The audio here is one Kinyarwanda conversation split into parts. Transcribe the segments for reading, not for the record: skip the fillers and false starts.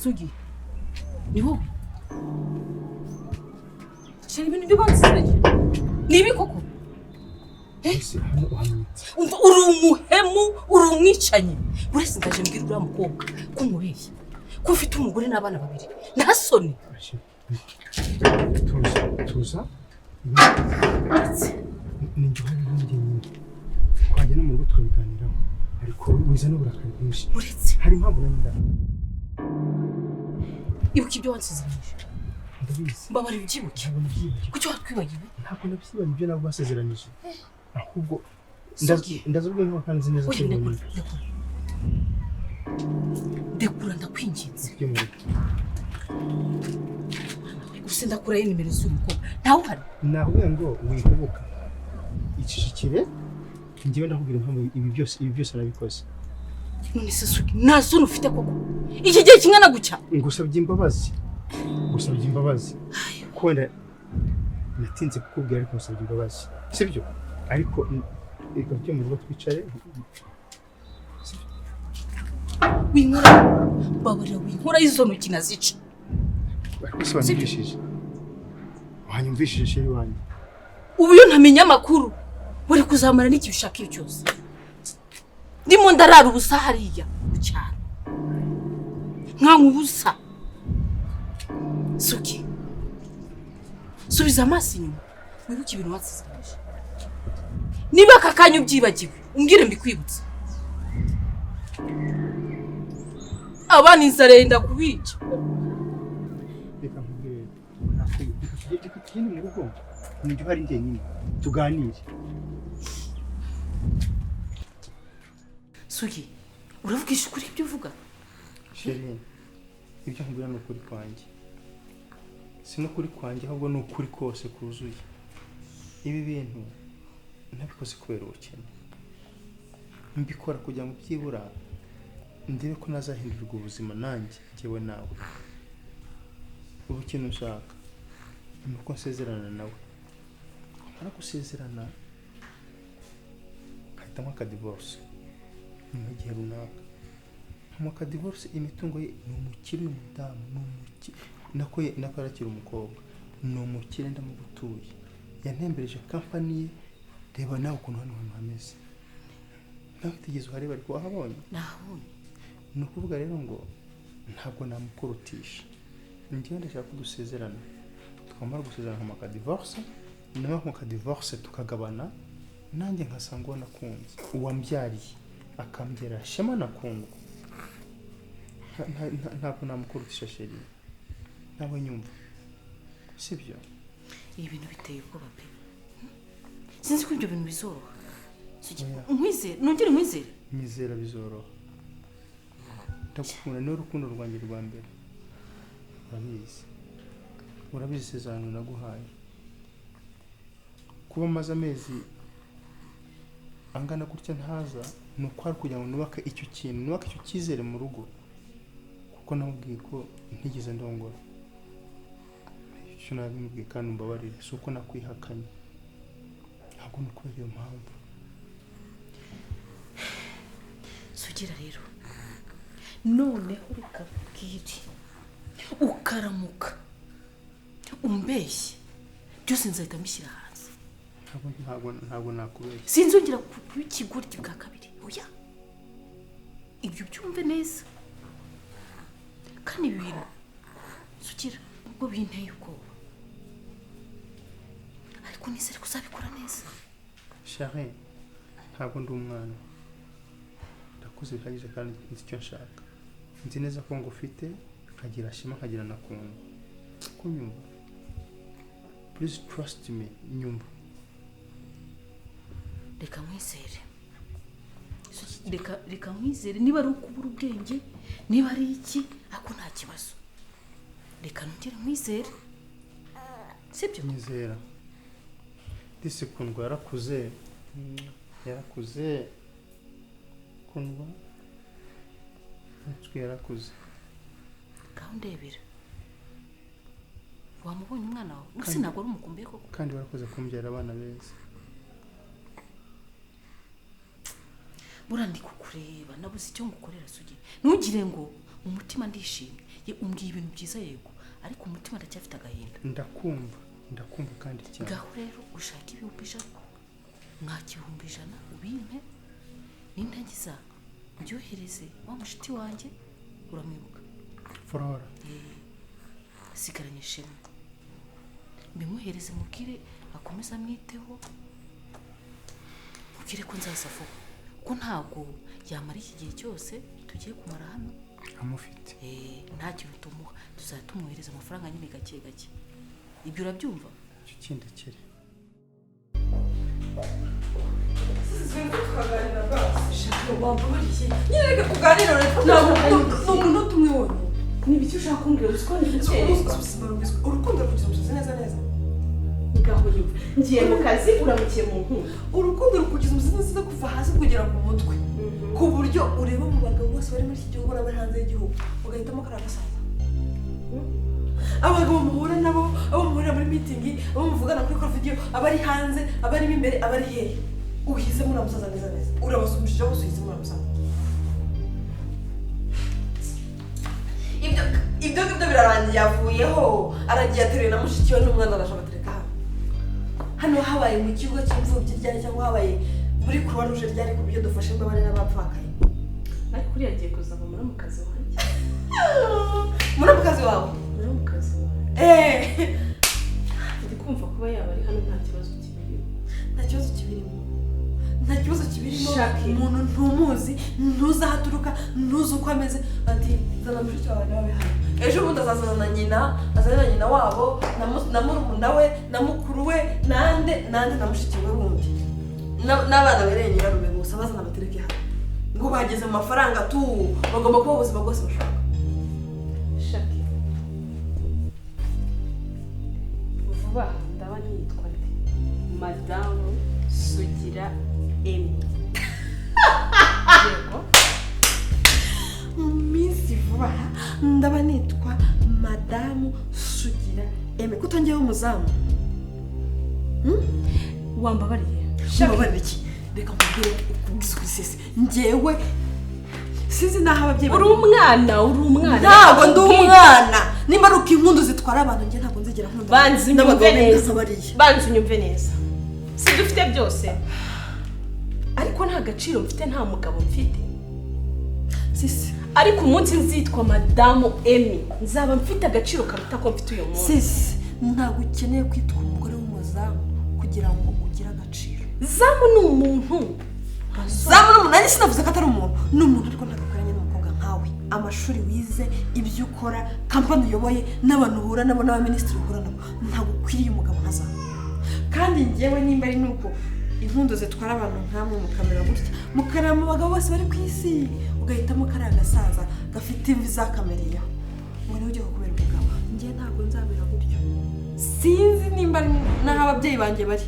Sugira ni wowe sheri ibintu byo bansiranye nibi koko uri umuhemu uri umwicanyi uretse ndaje mbwira uriya mukobwa ko umubeshya ko ufite umugore n'abana babiri nta soni tuza ninjye hari n'ingeni twajya no mu rugo tukabiganiraho ariko wiza n'uburakari bwinshi uretse hari impamvu n'inda ibuka ibyo wansezeranyije ndabizi mbabarira ubyibuke kuki watwibagiwe ntabwo nabyibagiwe ibyo nabwo basezeranyije ahubwo ndazubwe nko kandi nzi neza ko ndekura ndakwinginze gusa ndakurayo nimero z'umukobwa ntawe uhari navuye ngo wihubuka icishikire njyewe ndakubwira impamvu ibi byose nabikoze none se Sugi nta soni ufite koko iki gihe kingana gucya ngusabye imbabazi kwenda natinze kukubwira ariko ngusabye imbabazi sibyo ariko reka byo mu rugo twicare winkora babarira winkora izo ntoki nazica Sobanurishije wanyumvishije sheri wanjye ubu yo ntamenya amakuru buri kuzamara n'iki ushaka cyose ndimo ndarara ubusa hariya cyane ubusa Sugi subiza amaso inyuma wibuke ibintu watsizanije niba aka kanya ubyibagiwe umbwire mbikwibutse abana inzara yenda kubica reka nkubwire reka tugende mu rugo nijye hari njye nyine tuganire Sugi uravugisha ukuri ibyo uvuga sheri ibyo nkubwira ni ukuri kwanjye si n'ukuri kwanjye ahubwo ni ukuri kose kuzuye ibi bintu nabikoze kubera ubukene mbikora kugira ngo byibura ndebe ko nazahindurirwa ubuzima nanjye njyewe nawe ubu ikintu nshaka ni uko nsezerana nawe kumara gusezerana nkahitamo akadivorce nyuma y'igihe runaka nkamuha akadivorce imitungo ye ni umukire w'umudamu ni umukire nako yarakira umukobwa ni umukire ndamugutuye yantembereje kampani ye reba nawe ukuntu hano hantu hameze nawe utigeze uhareba ariko wahabonye nahabonye ni ukuvuga rero ngo ntabwo namukurutisha njyewe ndashaka ko dusezerana twamara gusezerana nkamuha akadivorce nawe nkamuha akadivorce tukagabana nanjye nkasanga uwo nakunze uwambyariye akambyara shema nakungu ntabwo namukurutisha sheri nawe nyumva sibyo ibi bintu biteye ubwoba pe sinzi ko ibyo bintu bizoroha nkwizere nongere nkwizere mizera bizoroha ndagukunda niwe rukundo rwanjye rwa mbere urabizi isezerano naguhaye kuba maze amezi angana gutya ntaza ni uko hari kugira ngo nubake icyo kintu nubake icyo cyizere mu rugo kuko namubwiye ko ntigeze ndongora icyo nabimubwiye kandi umbabarire si uko nakwihakanye ntabwo ni ukubera iyo mpamvu Sugira rero noneho reka bwire ukaramuka umbeshye byose nzahita mbishyira hanze ntabwo nakubeshya sinzongera kuba ikigoryi bwa kabiri oya ibyo byumve neza kandi ibi bintu Sugira ubwo binteye ubwoba ariko nizere kuzabikora neza shari ntabwo ndi umwana ndakuze bihagije kandi nzi icyo nshaka nzi neza ko ngo ufite nkagira shema nkagira nakungu kunyumva please trust me nyumva reka nkwizere reka nkwizere niba ari ukubura ubwenge niba ari iki ariko nta kibazo reka nongere nkwizere sibyo nyizera disi kundwa yarakuze kundwa natwe yarakuze ngaho ndebera wamubonye umwana wawe gusa ntabwo ari umukumbuye koko kandi barakoze kumbyara abana beza burandi kukureba nabuze icyo ngukorera Sugira ntugire ngo umutima ndishimye umbwiye ibintu byiza yego ariko umutima ndacyafite agahinda ndakumva kandi cyane ngaho rero ushaka ibihumbi ijana mwakibihumbi ijana ubimpe nintangiza mbyohereze wa mushiti wanjye uramwibuka Flora sigaranye shema mbimuhereze mubwire akomeza amwiteho mubwire ko nzaza vuba ko ntabwo yamara iki gihe cyose tugiye kumara hano amufite nta kintu tumuha tuzajya tumuhereza amafaranga nyine gake gake ibyo urabyumva icyo kindi kiri tukaganira rwose shaka wambabariye nyine reka kuganira ntabwo umuntu tumwe wonyine ni ibiki ushaka kumbwira urukundo rukugize umusazi neza neza ngaho yumva ngiye mu kazi uramukiye mu nkunda urukundo rukugize umusazi neza kuva hasi kugera ku mutwe ku buryo ureba mu bagabo bose bari muri iki gihugu n'abari hanze y'igihugu ugahitamo kariya gasaza abagabo muhura nabo abo muhurira muri mitingi abo muvugana kuri kora video abari hanze abarimo imbere abari hehe uhisemo uramusaza neza neza urabasumbishije bose uhisemo uramusaza ibyo birarangiye yavuyeho aragiye ateruye na mushiki we n'umwana araje abatereka hano habaye mu kigo cy'imfubyi ryari cyangwa habaye muri Croix Rouge ryari ku buryo dufashe imbabare n'abapfakaye ariko uriya agiye kuzava muri mu kazi wanjye muri mu kazi wawe ndi kumva kuba yaba ari hano nta kibazo kibirimo umuntu ntumuzi ntuzi aho aturuka ntuzi uko ameze ati zana mushiki wawe nawe hano ejo bundi azazana na nyina wabo na murumuna we na mukuru we nande na mushiki we wundi n'abana bereye nyirarume gusa bazana batereke hano ngo bageze mu mafaranga tu bagomba kuba ubuzima bwose bashaka shaki vuba ndaba nitwa nde madamu Sugira Emi yego minsi vuba ndaba nitwa madamu Sugira Emi kutongeyeho umuzamu wambabariye wambabariye iki reka mbwire ukubisisi njyewe sinzi naho ababyeyi uri umwana ntabwo ndi umwana nimba ari uko inkundu zitwara abantu njye ntabwo nzigera nkunda banzi unyumve neza si dufite byose ariko nta gaciro mfite nta mugabo mfite sisi ariko umunsi nzitwa madamu Emi nzaba mfite agaciro karuta ko mfite uyu munsi sisi ntabwo ukeneye kwitwa umugore w'umuzamu kugira ngo ugire agaciro zamu ni umuntu nanjye sinavuze ko atari umuntu ni umuntu ariko ntagakoranye n'umukobwa nkawe amashuri wize ibyo ukora kampani uyoboye n'abantu uhura nabo n'abaminisitiri uhura nabo ntabwo ukwiriye umugabo nka zamu kandi njyewe nimba ari nuko inkundu zitwara abantu nkamwe mukamera gutya mukareba mu bagabo bose bari ku isi ugahitamo kariya gasaza gafite imvi zakamereye ngo niwe ugiye kukubera umugabo njye ntabwo nzamera gutyo sinzi nimba ari n'aho ababyeyi banjye bari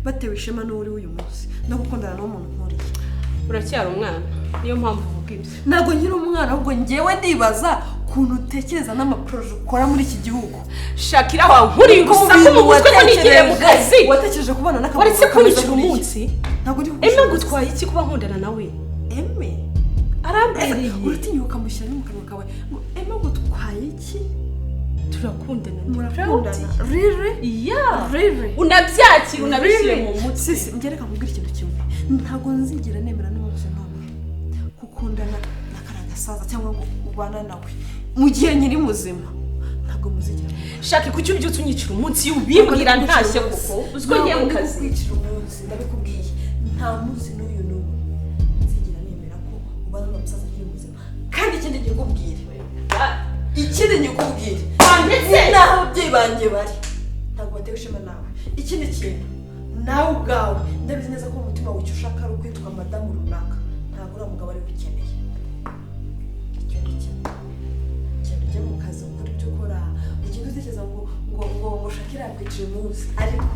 batewe ishema n'uri w'uyu munsi no gukundana n'umuntu nkuriye uracyari umwana niyo mpamvu uvuga ibyo ntabwo nkiri umwana ahubwo njyewe ndibaza ukuntu utekereza n'amaproje ukora muri iki gihugu shakira wankuriye urusaku mu mutwe ko nigiriye mu kazi watekereje kubana n'akaboko waretse kunyicira umunsi ntabwo ndi Eme gutwaye iki kuba nkundana nawe Eme arambereye uratinyuka mushyira mu kanwa kawe ngo Eme gutwaye iki turakundana rire rire unabyakira unabishyire mu mutwe sisi ngereka nkubwira ikintu kimwe ntabwo nzigera nemera n'umunsi ntabwo gukundana na karagasaza cyangwa ngo ubana nawe mu gihe nyiri muzima ntabwo muzigera shaka kuki ubyutse unyicira umunsi y'ubibwira ntashye kuko uziko ngiye mu kazi kwicira umunsi ndabikubwiye nta munsi n'uyu n'ubu nzigera nemera ko ubana n'umusaza nyiri muzima kandi ikindi ngikubwire ndetse naho ababyeyi banjye bari ntabwo batewe ishema nawe ikindi kintu nawe ubwawe ndabizi neza ko umutima wawe icyo ushaka ari ukwitwa madamu runaka ntabwo uriya mugabo ari ukeneye icyo ni kimwe genda ujye mu kazi ukora ibyo ukora ugenda utekereza ngo shakira yakwicira umunsi ariko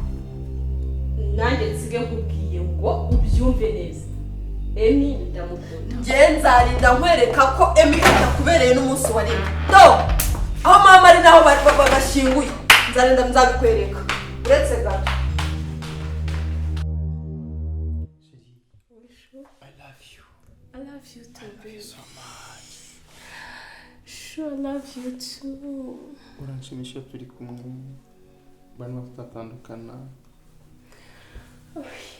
nanjye nsige nkubwiye ngo ubyumve neza Emi ndamukunda njye nzarinda nkwereka ko Emi atakubereye n'umunsi wa rimwe aho mama ari naho bashyinguye nzarinda nzabikwereka uretse gato I love you sure I love you too. uranshimisha turi kumwe barimo tutatandukana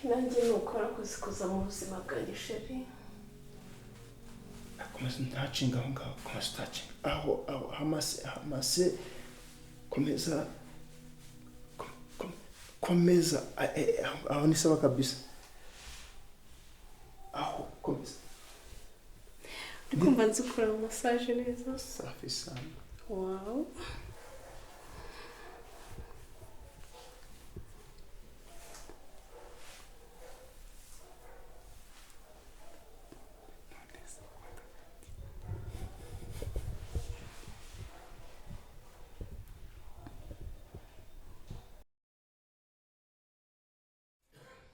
nanjye nukora kuzikoza mu buzima bwanjye sheri komeza ntacinga aho ngaho komeza utacinga aho hamase komeza aho ni sawa kabisa aho komeza ndikumva nzikora massage neza safi sana wow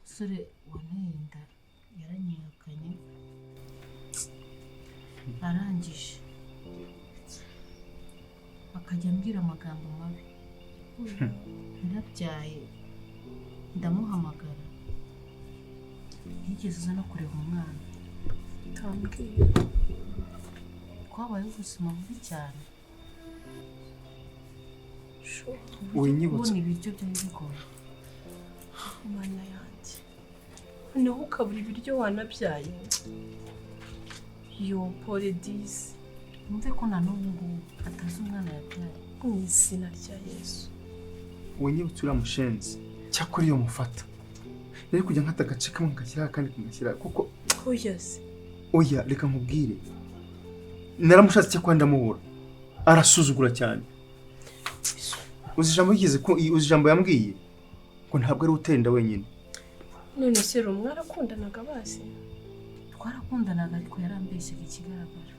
sore wanenda yaranyihakanye arangije akajya ambwira amagambo mabi narabyaye ndamuhamagara yigeze uza no kureba umwana tambwiye twabayeho ubuzima bubi cyane winyibutse ubona ibiryo byari bigoye umwana yanjye noneho ukabura ibiryo wanabyaye yo pole disi numve ko na n'ubu ngubu atazi umwana yabyaye mu izina rya yesu winyibutse uriya mushenzi cyakora iyo mufata rero kujya nkata agace kamwe nkashyiraho akandi kumushyira kuko oyaze oya reka nkubwire naramushatse cyakora ndamubura arasuzugura cyane uzi ijambo yambwiye ngo ntabwo ari utenda wenyine none se mwarakundanaga basi twarakundanaga ariko yarambeshyaga ikigaragara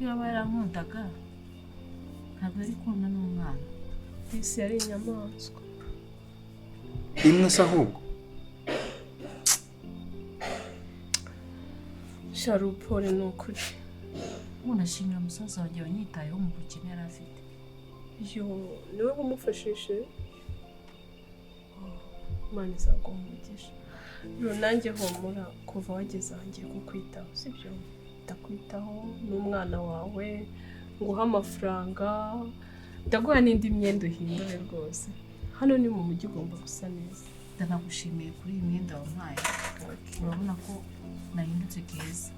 iyo aba yarankundaga ntabwo ari kumwe n'umwana isi yari inyamaswa imwe se ahubwo sharupore ni ukuri umuntu ashimira umusaza wanjye wanyitayeho mu bukene yari afite yo niwe wamufashije Imana izaguha umugisha nanjye humura kuva wageze ahangiye kukwitaho sibyo ndakwitaho n'umwana wawe nguha amafaranga ndaguha n'indi myenda uhindure rwose hano ni mu mujyi ugomba gusa neza ndanagushimiye kuri iyi myenda wampaye urabona ko nahindutse keza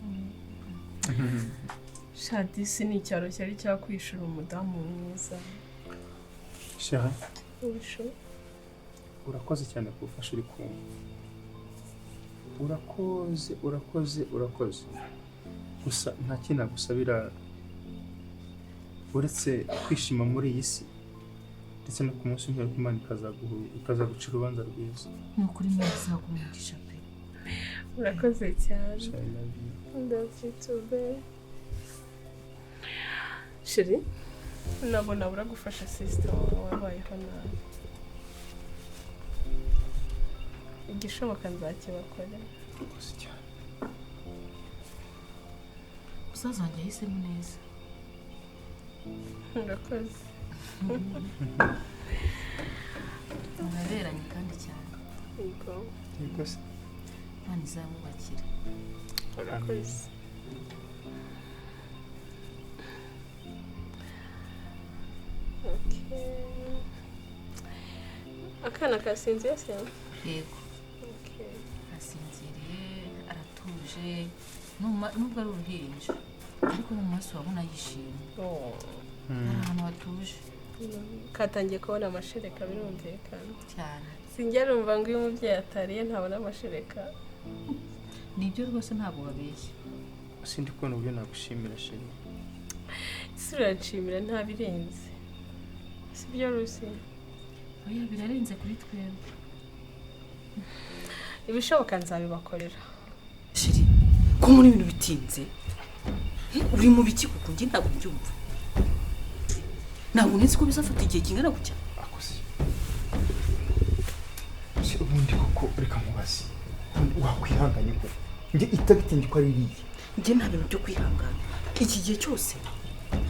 shadisi ni icyaro cyari cyakwishura umudamu mwiza shaha ubisho urakoze cyane kufasha uri kumva urakoze gusa nta kintu nagusabira uretse kwishima muri iyi si ndetse no ku munsi w'imperuka Imana ikazaguca urubanza rwiza ni ukuri Imana izaguha pe urakoze cyane ndabyitube sheri nabona buragufasha sister wabayeho nabi igishoboka nzakibakora rwose cyane umusaza wanjye yahisemo neza urakoze muraberanye kandi cyane yego se Imana izamubakira urakoze akana kasinziye se yego asinziriye aratuje nubwo ari uruhinja ariko mu maso wabona yishimye ari ahantu hatuje katangiye kubona amashereka birumvikana cyane sinjya rumva ngo iyo umubyeyi atariye ntabona amashereka nibyo rwose ntabwo babeshya sindi kubona uburyo nagushimira sheri isi uranshimira ntabirenze sibyo rusi oya birarenze kuri twebwe ibishoboka nzabibakorera sheri ko muri ibintu bitinze uri mu biki kuko njye ntabwo mbyumva ntabwo nzi ko bizafata igihe kingana gutya akoze ubundi koko reka mubazi wakwihanganye ko njye itabitinze ko ari iriya njye nta bintu byo kwihangana iki gihe cyose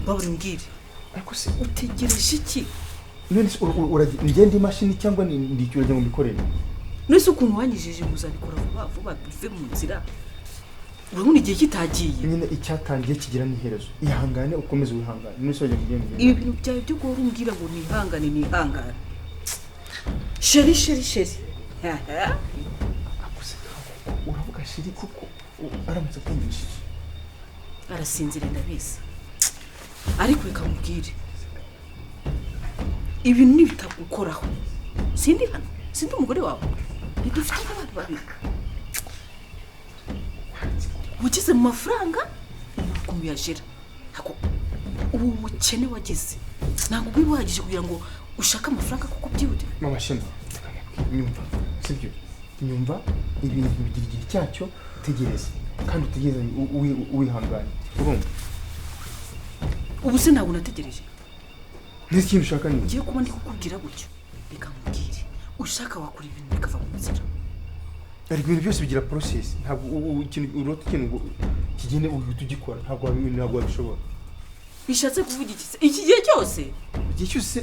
mbabura mbwire ariko se utegereje iki none ngende imashini cyangwa ndikira ngo mbikorere nese ukuntu wanyijije muzabikora vuba vuba duve mu nzira urabona igihe kitagiye nyine icyatangiye kigira n'iherezo ihangane ukomeze wihangane n'isojye kugenda ibi bintu byawe byo guhora umbwira ngo nihangane sheri uravuga sheri kuko aramutse akumvishije arasinzira ndabizi ariko reka mubwire ibintu nibitagukoraho sindi hano sindi umugore wawe ntidufite abana babiri ugize mu mafaranga kumuyajira ubu bukene wagize ntabwo buri buhagije kugira ngo ushake amafaranga kuko byihutira mama shema nyumva sibyo nyumva ibintu bigira igihe cyacyo tegereza kandi utegereze wihangane urumva ubu se ntabwo nategereje n'iki kintu ushaka ni ngiye kuba ndi kukubwira gutyo reka mubwire ushaka wakora ibintu bikava mu nzira ariko ibintu byose bigira process ntabwo ikintu urota ikintu ngo kigende uhita ugikora ntabwo wabishobora bishatse kuvuga iki gihe cyose igihe cyose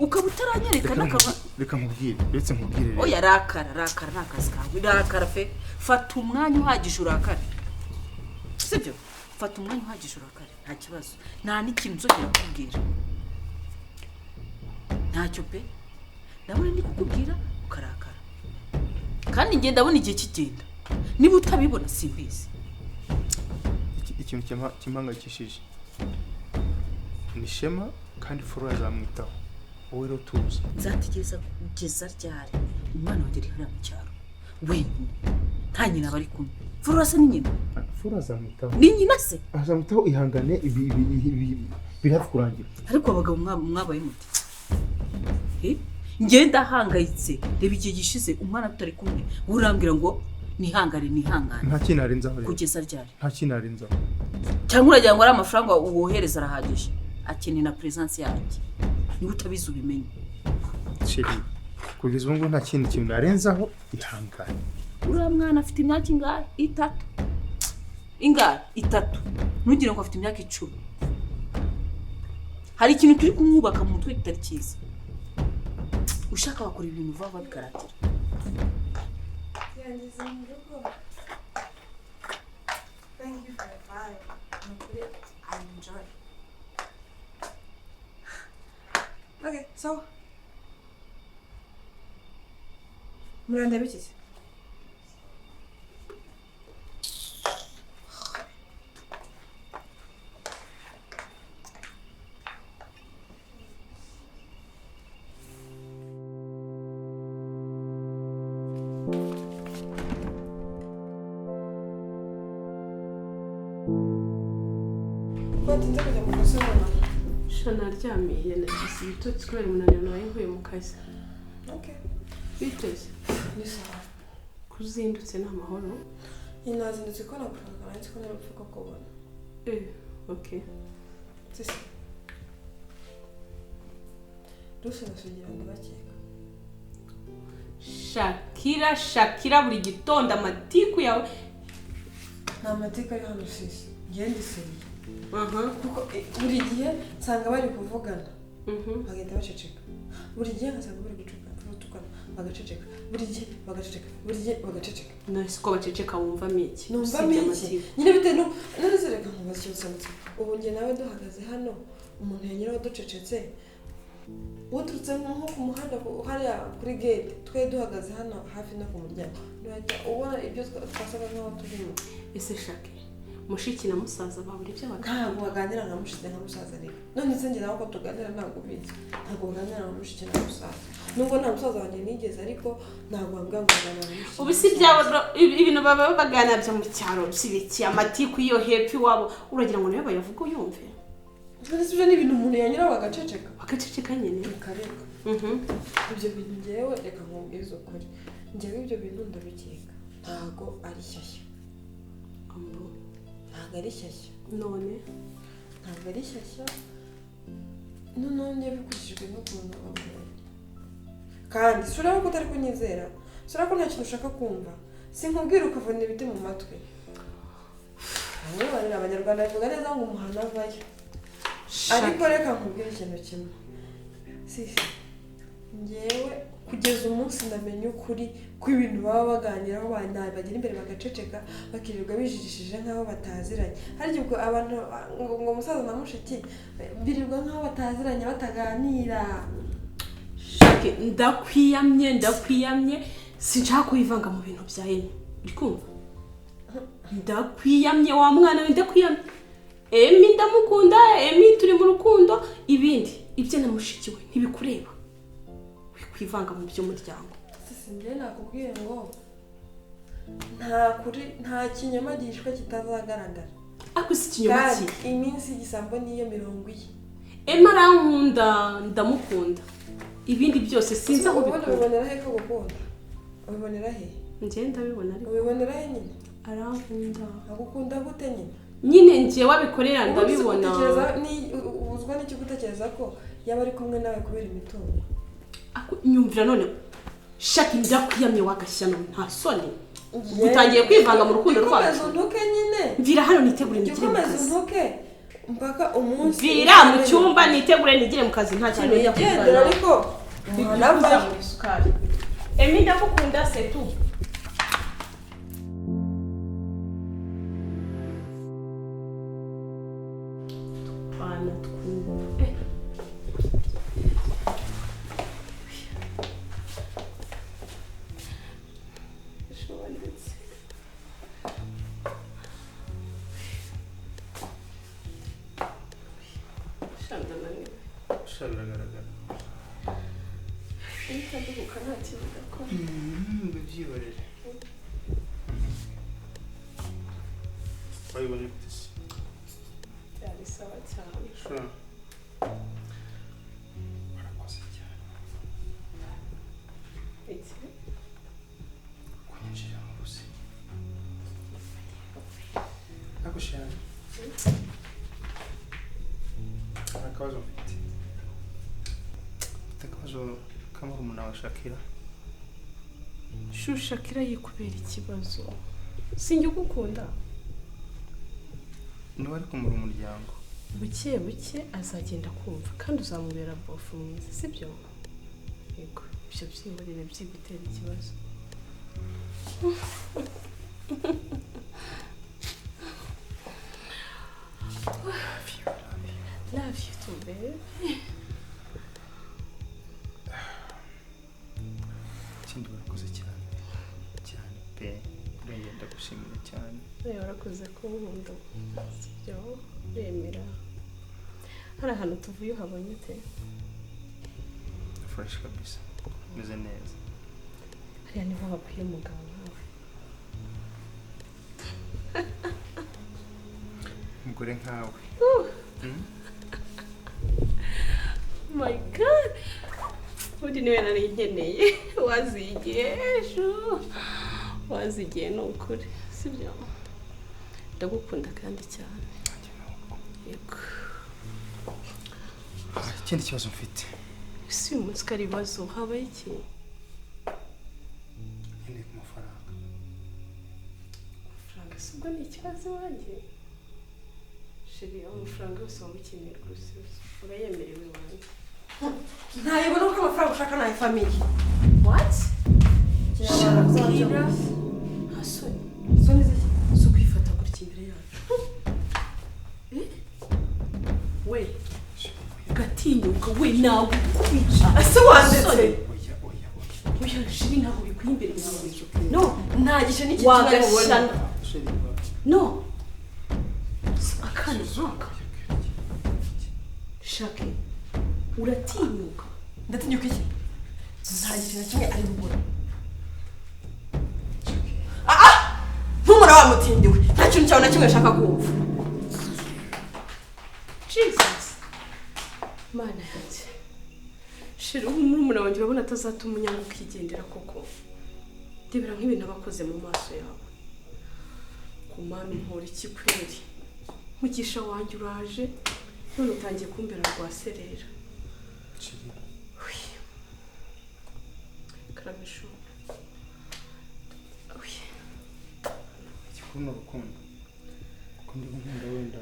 ukaba utaranyereka n'akaba reka nkubwire uretse nkubwire oya rakara n'akazi kawe rakara fe fata umwanya uhagije urakare sibyo fata umwanya uhagije urakare nta kibazo nta n'ikintu nzongera kukubwira ntacyo pe ndabona ndi kukubwira ukarakara kandi ngenda ndabona igihe kigenda niba utabibona simbizi ikintu kimpangayikishije ni Shema kandi Flora azamwitaho wowe rero tuzi nzategereza kugeza ryari umwana wanjye ari hariya mu cyaro wenyine nta nyina bari kumwe Flora se ni nyina Flora azamwitaho ni nyina se azamwitaho ihangane biri hafi kurangira ariko abagabo mwabaye muti ngenda ahangayitse reba igihe gishize umwana tutari kumwe urambwira ngo nihangane nta kintu arenzaho kugeza ryari nta kintu arenzaho cyangwa uragira ngo ari amafaranga wohereza arahagije akeneye na presence yanjye niba utabizi ubimenye sheri kugeza ubu nta kintu narenzaho ihangane uriya mwana afite imyaka ingahe itatu ntugire ngo afite imyaka 10 hari ikintu turi kumwubaka mu mutwe kitari cyiza ushaka bakora ibintu vuba bikaratira yangize mu rugo. Thank you for your vibe. I enjoy. Okay, so Muranda bitches. Batinze kujya mu gusoma. Shana aryamiye nagize ibitotsi kubera umunaniro nawe nkuye mu kazi. Okay. Biteze. Ni sawa. Kuzindutse n'amahoro. Inazindutse ko nakuvuga ariko ko narupfuka kubona. Okay. Sisi. Duse nasugira ndabakeka. Shakira buri gitondo amatiku yawe. Nta mateka ari hano sisi. Genda iseriye. Kuko buri gihe nsanga bari kuvugana. Bagenda baceceka. Buri gihe ngasanga bari guceceka, tukana bagaceceka. Buri gihe bagaceceka. Buri gihe bagaceceka. Nasi ko baceceka wumva miki. Numva miki. Nyine bite no narizereka nkubaza cyo sanze. Ubu nge nawe duhagaze hano umuntu yanyira waducecetse. Uturutse nko ku muhanda hariya kuri gate twe duhagaze hano hafi no ku muryango. Nujya ubona ibyo twasaga nkaho turimo. Ese shake mushiki na musaza baburi by'abagabo ntabwo baganira nka mushiki na musaza rero none se nge nawe ko tuganira ntabwo bizi ntabwo baganira nka mushiki na musaza nubwo nta musaza wanjye nigeze ariko ntabwo bambwira ngo baganira nka mushiki ubu si byabo ibintu baba baganira byo mu cyaro by'ibiki amatiku iyo hepfo iwabo uragira ngo nawe bayavuga uyumve ibyo ni ibintu umuntu yanyura bagaceceka nyine kareka ibyo bintu ngewe reka nkubwize ukuri ngewe ibyo bintu ndabikeka ntabwo ari shyashya ntabwo ari shyashya none ntabwo ari shyashya none bikurikijwe n'ukuntu bambaye kandi si urabona ko utari kunyizera si urabona ko nta kintu ushaka kumva sinkubwira ukavuna ibiti mu matwi bamwe barira abanyarwanda bavuga neza ngo umuhana avayo ariko reka nkubwire ikintu kimwe sisi ngewe kugeza umunsi ndamenya ukuri kw'ibintu baba baganiraho bagera imbere bagaceceka bakirirwa bijijishije nk'aho bataziranye hari ubwo abantu ngo umusaza na mushiki birirwa nk'aho bataziranye bataganira. Shake ndakwiyamye sinshaka kuyivanga mu bintu bya Emi uri kumva ndakwiyamye wa mwana we ndakwiyamye Emi ndamukunda Emi turi mu rukundo ibindi ibyo na mushiki we ntibikureba kwivanga mu by'umuryango. Njye nakubwiye ngo nta kinyoma gihishwe kitazagaragara. Ako si ikinyoma ki iminsi y'igisambo niyo 40. Emi arankunda ndamukunda ibindi byose sinzi aho bikora. Ubibonera he ko gukunda? Ubibonera he? Njye ndabibona ariko. Ubibonera he nyine? Arankunda. Agukunda gute nyine? Nyine njye wabikorera ndabibona. Uzwa n'icyo gutekereza ko yaba ari kumwe nawe kubera imitungo. Ako nyumvira none Shaki ndakwiyamye wagashyano nta soni. Utangiye kwivanga mu rukundo rwacu. Ntuke nyine. Mvira hano nitegure nigire mu kazi. Ntuke mpaka umunsi. Mvira mu cyumba nitegure nigire mu kazi nta kintu njya kugana. Ariko nava mu isukari. Emi ndakukunda c'est tout. Bana twumve. Biragaragara. Ntaduka nta kintu gakora. Ndabyihorera. Bayibone gute? Byari sawa cyane. Sure. Barakoze cyane. Iki? Kwinjira mu ruzi. Agushaka. Akabazo mfite. Akabazo kamurumuna wa Shakira. Shakira yikubera ikibazo. Sinjye gukunda. Niwe ari kumura umuryango. Buke azagenda kumva kandi uzamubera bofu mwiza sibyo? Yego, ibyo byihorere byigutera ikibazo. Love you too, baby. Ikindi warakoze cyane pe urengenda gushimira cyane. Warakoze kunkunda sibyo remera. Hari ahantu tuvuye uhabonye te? Fresh kabisa meze neza. Hariya niho hakwiye umugabo nawe. Umugore nkawe. My God. Udi niwe nari nkeneye wazigiye n'ukuri sibyo? Ndagukunda kandi cyane. Yego. Ikindi kibazo mfite. Si umunsi kari bazo habaye iki? Nkeneye ku mafaranga. Amafaranga sibwo ni ikibazo wanjye. Sheri amafaranga yose wamukeneye rwose urayemerewe wanjye. Ntayibona ko amafaranga ushaka nayo family. What? Shakira. Hasoni. Soni ziki? So kwifata gutya imbere yacu. We. Gatinyuka we nawe kwica. Ase wandetse. Oya shiri ntabwo bikwiye imbere yawe. No, nta gice n'iki kimwe mubona. No. Akana zaka. Shake. Uratinyuka. Ndatinyuka iki? Nta gice na kimwe ari bubona. Ntumura wa mutindiwe. Nta kintu cyawe na kimwe ashaka kumva. Jesus. Mana yanjye. Shira umurumuna wanjye urabona atazatuma unyanga ukigendera koko. Ndebera nk'ibintu abakoze mu maso yawe. Kumana impora iki kweri. Mugisha wanjye uraje none utangiye kumbera rwa serera. Karamisho. Ikikuno rukundo. Kundi nkunda wenda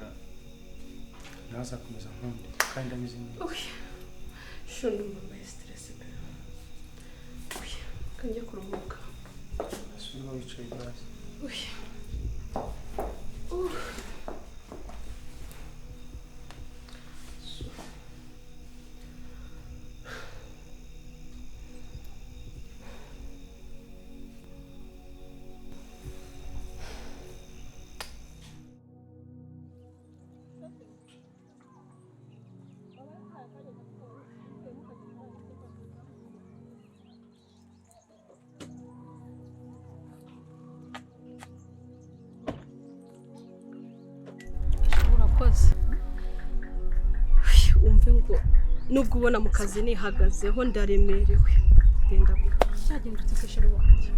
nazakomeza nkundi kandi ameze neza. Shono mama stress pe. kanjye kuruhuka asubira wicaye hasi umve ngo nubwo ubona mu kazi nihagazeho ndaremerewe genda cyagenda utekeshere wanjye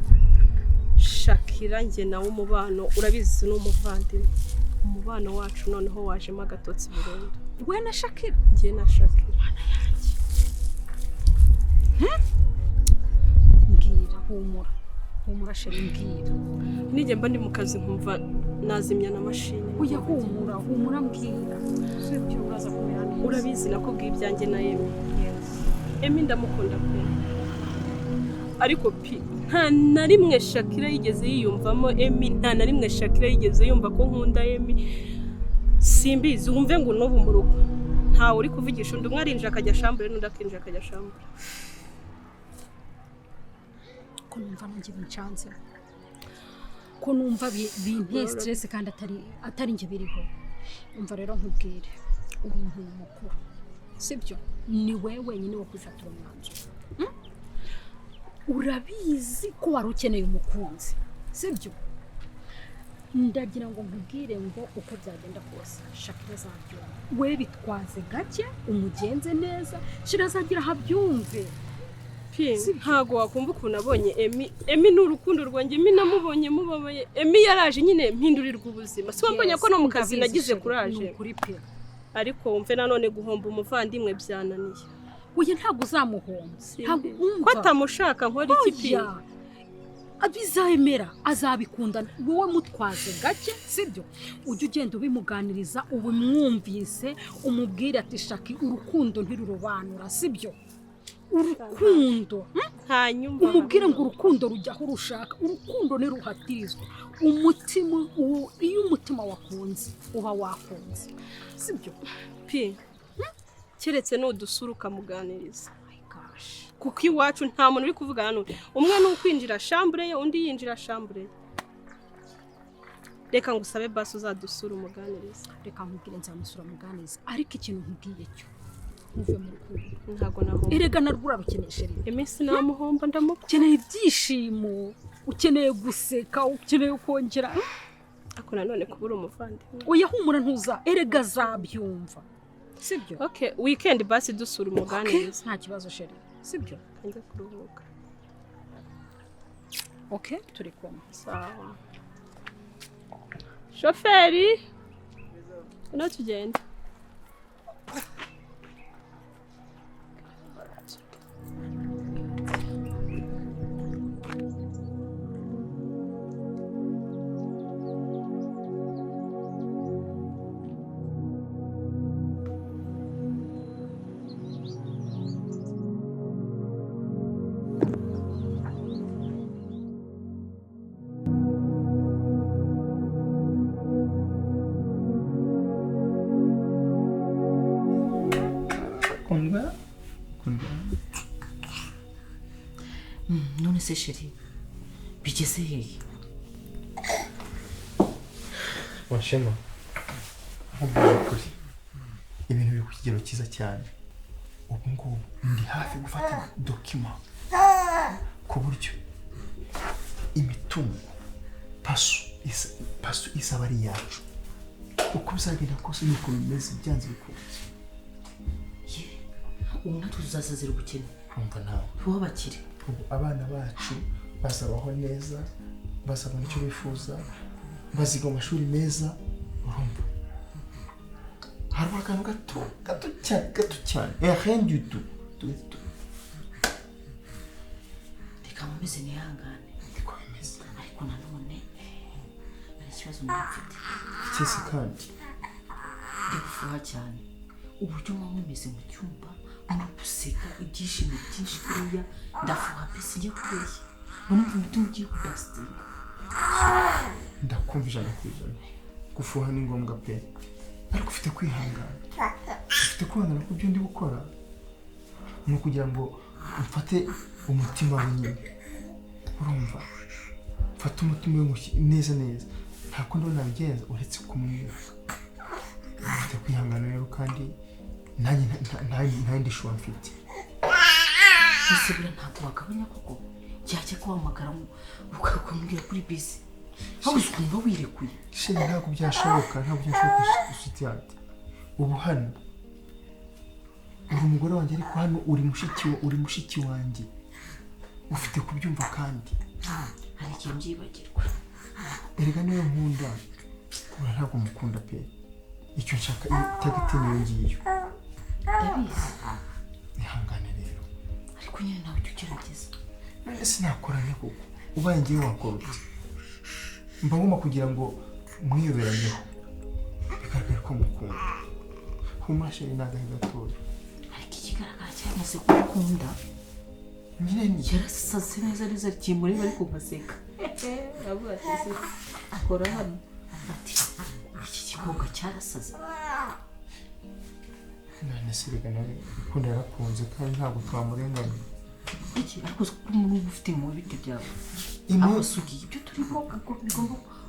Shakira njye nawe umubano urabizi n'umuvandimwe umubano wacu noneho wajemo agatotsi burundu we na Shakira njye na Shakira mbwira humura sheri mbwira nijye mba ndi mu kazi nkumva nazimya na mashini uya humura mbwira sibyo uraza kumera neza urabizi nakubwiye ibyanjye na Emi ndamukunda pe ariko nta na rimwe Shakira yigeze yiyumvamo Emi nta na rimwe Shakira yigeze yumva ko nkunda Emi simbizi wumve ngo n'ubu mu rugo ntawe uri kuvugisha undi umwe arinjira akajya shambure n'undi akinjira akajya shambure ko numva nanjye bincanze ko numva binteye stress kandi atari nje biriho umva rero nkubwire umuntu mukuru sibyo ni wewe wenyine wo kwifatira umwanzuro urabizi ko wari ukeneye umukunzi sibyo ndagira ngo nkubwire ngo uko byagenda kose Shakira azabyumva we bitwaze gake umugenze neza Shira azagira habyumve ntago wakumva ukuntu abonye Emi ni urukundo rwanjye Emi namubonye mubabaye Emi yaraje nyine mpindurirwa ubuzima si wambonye ko no mu kazi nagize kuraje ariko wumve nanone guhomba umuvandimwe byananiye uye ntago uzamuhomba ko atamushaka nkora iki abizayemera azabikunda wowe mutwaze gake sibyo ujye ugenda ubimuganiriza ubu mwumvise umubwire ati Shaki urukundo ntirurobanura sibyo urukundo hanyuma umubwire ngo urukundo rujyaho rushaka urukundo niruhatirizwa umutima iyo umutima wakunze uba wakunze sibyo keretse n'udusura ukamuganiriza kuko iwacu nta muntu uri kuvugana n'undi umwe ni ukwinjira shambure ye undi yinjira shambure reka ngusabe basi uzadusura umuganiriza reka nkubwire nzamusura umuganiriza ariko ikintu nkubwiye cyo uve mu rukundo ntago naho erega narwura rukeneshe rimwe iminsi namuhomba ukeneye ibyishimo ukeneye guseka ukeneye kongera ako nanone kubura umuvandimwe oya humura ntuza erega zabyumva sibyo okay weekend basi dusura umuganiriza nta kibazo sheri sibyo kanjye kuruhuka okay turi kumwe sawa shoferi unatugenda none se sheri bigeze hehe washema ubwo kuri ibintu biri ku kigero cyiza cyane ubu ngubu ndi hafi gufata document ku buryo imitungo pasu isaba ari yacu uko bizagenda kose nuko bimeze byanze bikunze ubu natwe tuzasazira ubukene umva nawe wabakire ubu abana bacu bazabaho neza bazabona icyo bifuza baziga mu mashuri meza urumva hari akantu gato cyane rien du tout reka mumeze nihangane niko bimeze ariko nanone hari ikibazo mfite cyese kandi ndifuha cyane uburyo muba mumeze mu cyumba muri guseka ibyishimo byinshi kuriya ndafuha pe sinjye kubeshya mbona umutima ugiye kudasitinga. ndakumva ijana ku ijana gufuha ni ngombwa pe ariko ufite kwihangana ku byo ndi gukora ni ukugira ngo mfate umutima we nyine urumva mfate umutima we neza nta kundi nabigenza uretse kumwira ufite kwihangana rero kandi nanjye nta yindi shuwa mfite Sugira ntabwo wagabanya koko cyajya kuhamagara ukakumbwira kuri bisi aho ukumva wirekuye shenge ntabwo byashoboka inshuti yanjye ubu hano uri umugore wanjye ariko hano uri mushiki wanjye ufite kubyumva kandi hari igihe mbyibagirwa erega niyo nkunda ura ntabwo mukunda pe icyo nshaka itagiti niyo ngiyo ndabizi ihangane rero ariko nyine nawe ujya ugerageza sinakora nte koko ubaye ngewe wakora uti mba ngomba kugira ngo mwiyoberanyeho bigaragara ko mukunda humura shenge ni agahe gatoya ariko ikigaragara cyamaze kumukunda nyine ni yarasaze neza kimureba ariko ngaseka avuga ati se akora hano ati iki gikobwa cyarasaze none se reka nawe ukunda yarakunze kandi ntabwo twamurenganya iki ariko umuntu ufite mu bite byawe Sugira ibyo turimo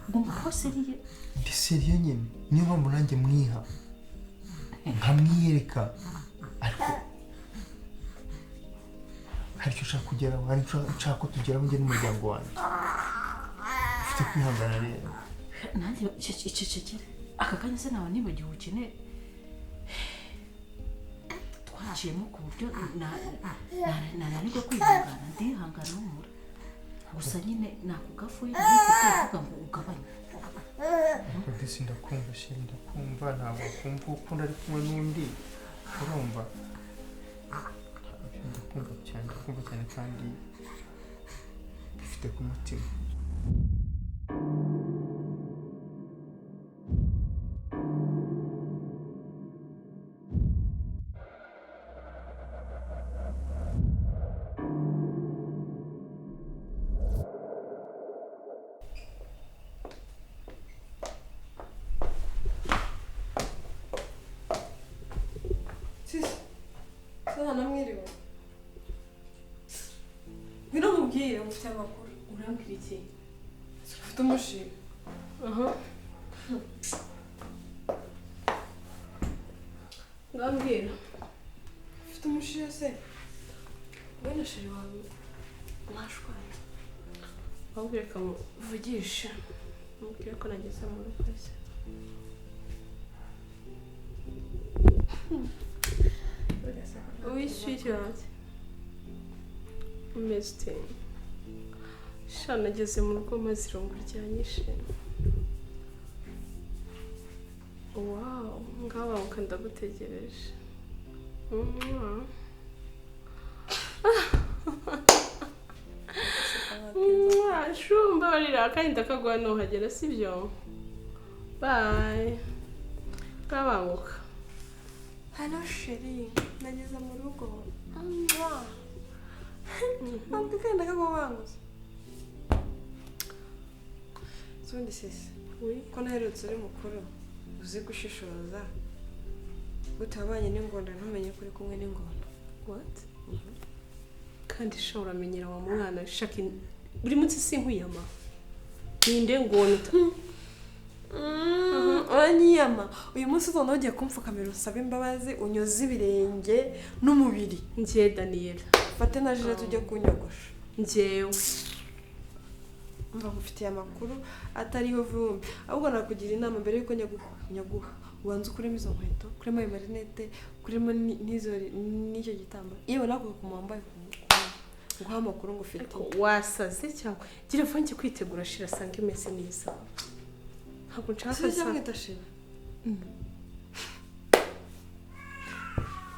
ugomba kuba seriye ndi seriye nyine niyo mpamvu nanjye mwiha nkamwiyereka ariko hari icyo ushaka kugeraho hari icyo ushaka ko tugeraho njye n'umuryango wanjye ufite kwihangana rero nanjye cecekere aka kanya se nawe nibagiwe ubukene twaciyemo ku buryo nananirwa kwihangana ndihangana humura gusa nyine nakugafuye ntifite kuvuga ngo ugabanye ariko ndetse ndakumva shenge ndakumva ntabwo kumva ukunda ari kumwe n'undi urumva ndakumva cyane kandi bifite ku mutima namwiriwe ngwino mubwire mufite amakuru urambwira iki ufite umushinga ngambwira ufite umushinga se wowe na sheri wawe mwashwaye wabwire kamuvugisha mubwire ko nageze mu rugo se Oui, sweetheart. Umeze ute? Sha nageze mu rugo maze irungu ryanyishe. Wow, ngaho ndagutegereje. Shumba barira kandi ndakagwa nuhagera sibyo? Bye. Kabanguka. Hano sheri nageze mu rugo ntabwo kandi ndakagwabanguza zundi sisi ko naherutse uri mukuru uzi gushishoza utabanye n'ingondo ntumenye ko uri kumwe n'ingondo What? Kandi sha uramenyera wa mwana shaki buri munsi sinkwiyama ninde ngonda uranyiyama uyu munsi uzona ugiye kumfukamira usaba imbabazi unyoze ibirenge n'umubiri njye Daniela fate na jire tujye kunyogosha njyewe mba ngufitiye amakuru atariho vumbi ahubwo nakugira inama mbere yuko nyaguha ubanza ukuremo izo nkweto kuremo ayo marinete kuremo n'icyo gitambaro yewe nakuka ku mwambaye nguha amakuru ngufite wasaze cyangwa gira vange kwitegura shira asanga imeze neza ntabwo nshaka sa mwita shira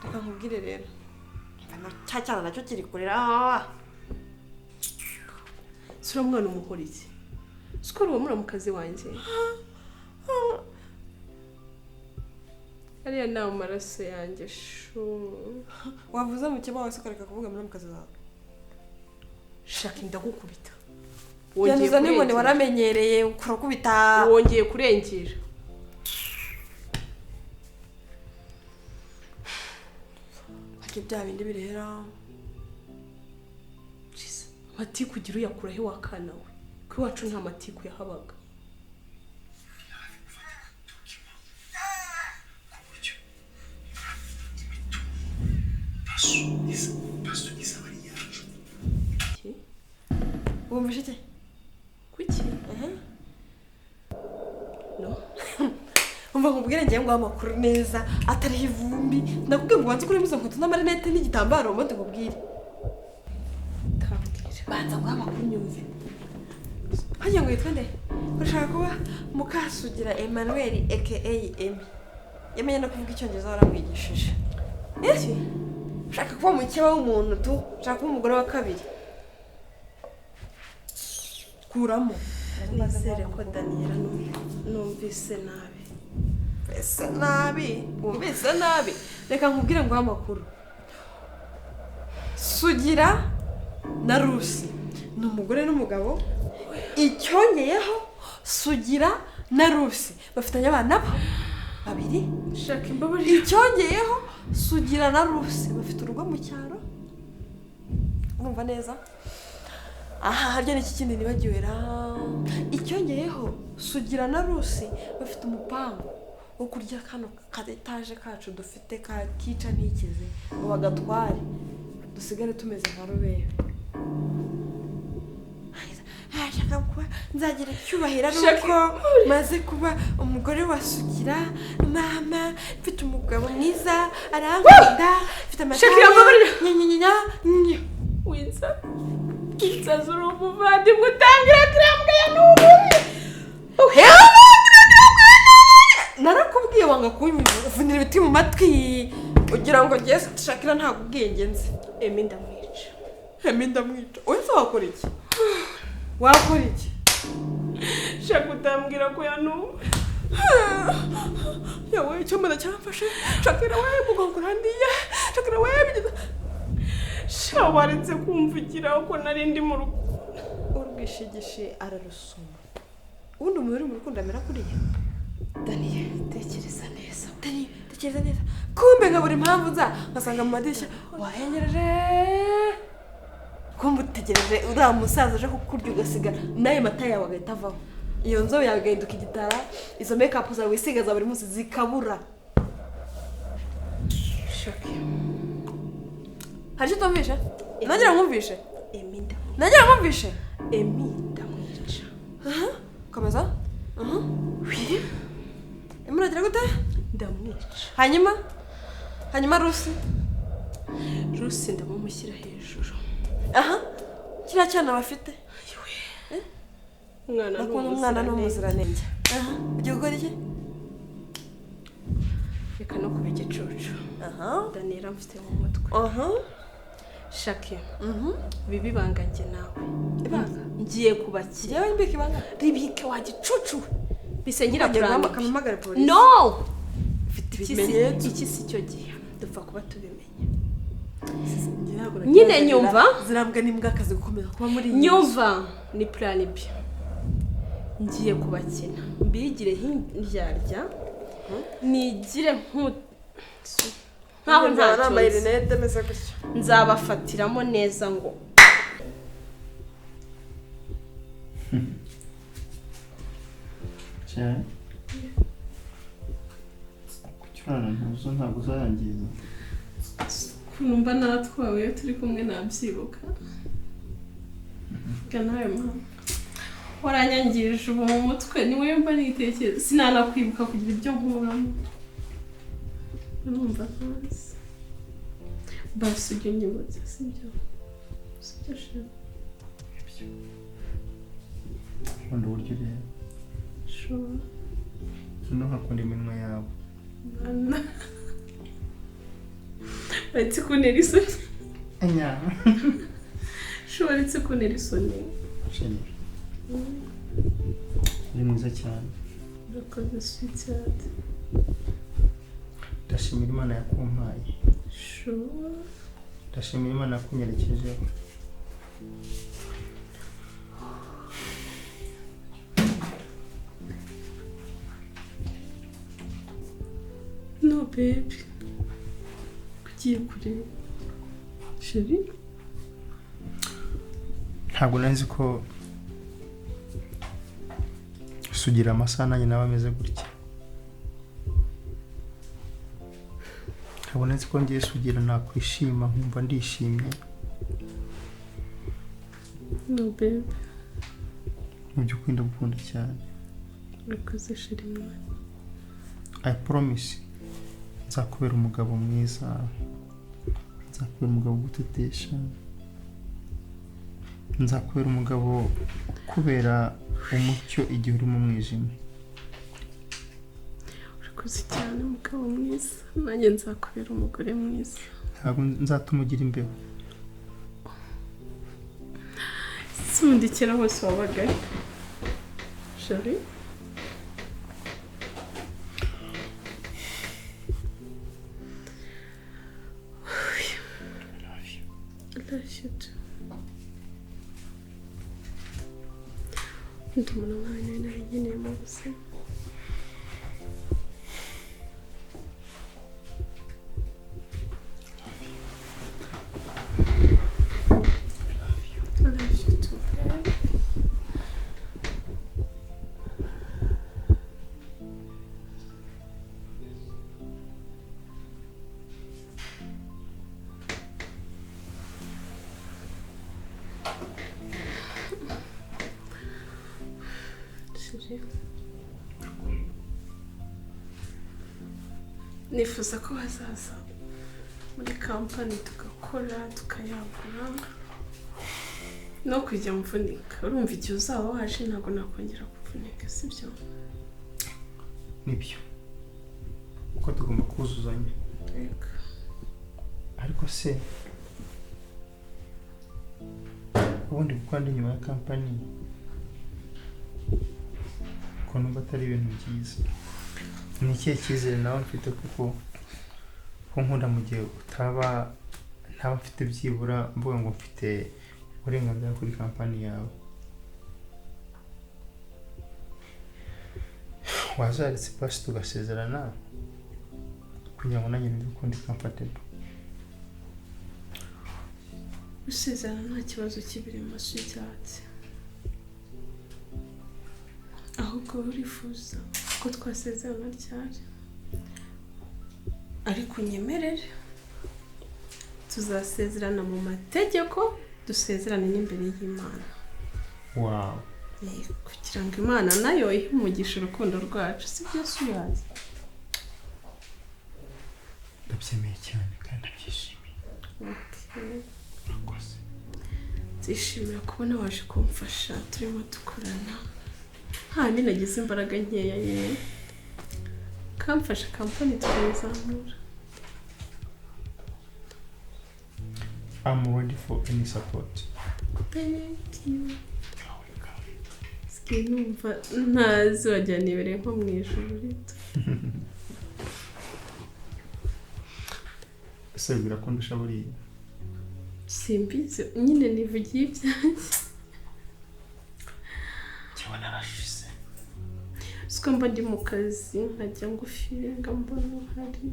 reka nkubwire rero cya cyana nacyo kiri kurira sura mwana umuhora iki sikora uwo muramukazi wanjye ariya nawe amaraso yanjye shu wavuze mu kibaho wese ukareka kuvuga muramukazi wawe shaka ndagukubita yanduza n'inkoni waramenyereye kurakubita wongeye kurengera ake bya bindi birera amatiku ugira uyakuraho wakana we ko iwacu nta matiku yahabaga wumvise iki kuki no umva nkubwire ngiye ngo amakuru neza atariho ivumbi nakubwiye ngo banze kurimo izo nkweto n'amarinete n'igitambaro ubundi nkubwire banza ngo amakuru nyumve hajya ngo yitwa nde urashaka kuba Mukasugira Emmanuel aka Emi yamenye no kuvuga icyongereza waramwigishije iki ushaka kuba mukeba w'umuntu tu ushaka kuba umugore wa kabiri kuramo nizere ko Daniela numvise nabi wumvise nabi reka nkubwire ngo amakuru Sugira na Rusi ni umugore n'umugabo icyongeyeho Sugira na Rusi bafitanye abana babiri shaka imbabazi icyongeyeho Sugira na Rusi bafite urugo mu cyaro urumva neza aha harya n'iki kindi nibagiwe icyongeyeho Sugira na Rusi bafite umupango wo kurya kano kadetaje kacu dufite kica ntikize ngo bagatware dusigare tumeze nka rubebe shaka kuba nzagira icyubahiro nuko maze kuba umugore wa Sugira mama mfite umugabo mwiza arankunda mfite amatara winza kinzazura umuvandimwe utangira kirambwa ya n'ubu narakubwiye wanga kunyumvira ibiti mu matwi ugira ngo ngiye Shakira ntabwo ubwenge nzi Emi ndamwica wese wakora iki shaka utambwira ko ya n'ubu yawe icyomada cyamfashe Shakira we mugongo urandiye Shakira we shawaretse kumvugira uko nari ndi mu rugo urwishigishe ararusuma ubundi umuntu uri mu rukundo amera kuriya Daniel tekereza neza kumbe nka buri mpamvu ngasanga mu madirishya wahengereje kumbe utegereje uriya musaza aje kukurya ugasigara nayo mata yawe agahita avaho iyo nzobe yawe igahinduka igitara izo make-up zawe wisiga za buri munsi zikabura hari icyo utumvishe nagira nkumvishe Emi ndamwica komeza Emi uragira gute ndamwica hanyuma Rusi ndamumushyira hejuru kiriya cyana bafite umwana n'umuziranenge ugiye gukora iki reka no kuba igicucu Daniela mfite mu mutwe shake bibi banga njye nawe ngiye kubakira yewe mbike ibanga ribike wa gicucu bisenyira kuranga akamamagara polisi no ufite ibimenyetso iki si cyo gihe dupfa kuba tubimenye nyine nyumva zirambwa n'imbwa akazi gukomeza kuba muri nyumva ni plan B ngiye kubakina mbigire hindyarya nigire nkaho nta marinete meze gutyo nzabafatiramo neza ngo cyane kucyurana ntuzo ntabwo uzarangiza kumva natwawe iyo turi kumwe nabyibuka nawe mama waranyangirije ubu mu mutwe niwe mba nitekereza sinanakwibuka kugira ibyo nkuramo numva ntazi basi ujye unyibutsa sibyo shema nkunda uburyo ureba noneho nkakunda iminwa yawe uretse kuntera isoni anyama uretse kuntera isoni shema uri mwiza cyane urakoze cyane ndashimira Imana yakumpaye ndashimira Imana yakunyerekejeho No baby. Kugiye kure. Sheri? ntabwo nzi ko Sugira amasaha nanjye nawe ameze gutya. ntabwo nzi ko ngiye Sugira nakwishima nkumva ndishimye. No baby. Mu by'ukuri ndagukunda cyane. Urakoze Sheri mwana. I promise nzakubera umugabo mwiza, nzakubera umugabo ugutetesha, nzakubera umugabo kubera umucyo igihe uri mu mwijima. Urakoze cyane umugabo mwiza, nanjye nzakubera umugore mwiza. Ntabwo nzatuma ugira imbeho. Sundi kera hose wabaga Sheri? Ndumuna wawe narageneye mu buzima. I love you too, babe. Nifuza ko hazaza muri kampani tugakora tukayagura no kujya mvunika. Urumva igihe uzaba waje ntabwo nakongera kuvunika, sibyo? Nibyo uko tugomba kuzuzanya. Ariko se ubundi gukora ndi nyuma ya kampani ko numva atari ibintu byiza. Ni ikihe cyizere nawe mfite kuko nkunda mu gihe ntaba mfite byibura mvuga ngo mfite uburenganzira kuri kampani yawe. Wazaretse pasi tugasezerana kugira ngo nanjye numve ko ndi comfortable. Gusezerana nta kibazo kibirimo cy'icyatsi, ahubwo urifuza ko twasezerana ryari. Ariko unyemerere tuzasezerana mu mategeko, dusezerane n'imbere y'Imana. Wow. Kugira ngo Imana nayo ihe umugisha urukundo rwacu, si byo suyazi? Ndabyemeye cyane kandi ndabyishimiye. Okay. Nzishimira kubona waje kumfasha turimo dukorana. Handi nagize imbaraga nkeya yewe. Kamfasha kampani tukayizamura. I'm ready for any support. Thank you. Sinumva ntazi wajya nibereye nko mu ijuru rito. Sugira ko ndusha buriya. Simbizi nyine nivugiye ibyanjye. Cyangwa narashize. Siko mba ndi mu kazi nkajya ngufiringa mbona hari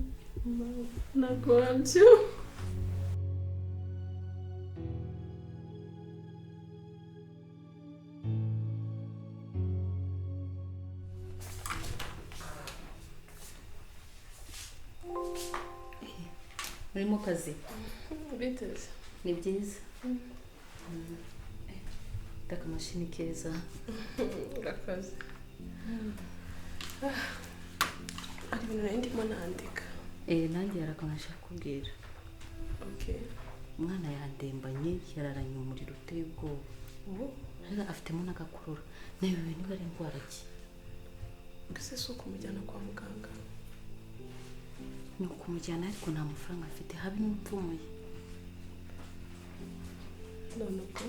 nagwabyo. Muri mu kazi Biteze. ni byiza. Ndaka mashini keza. Urakoze. Ari ibintu nari ndimo nandika. Nanjye yarakanasha kubwira. Okay. Umwana yandembanye yararanye umuriro uteye ubwoba. Rero afitemo n'agakurura. Nawe niba ari indwara ki? Ese si ukumujyana kwa muganga? Ni ukumujyana ariko nta mafaranga afite, habe n'upfumuye. None ubwo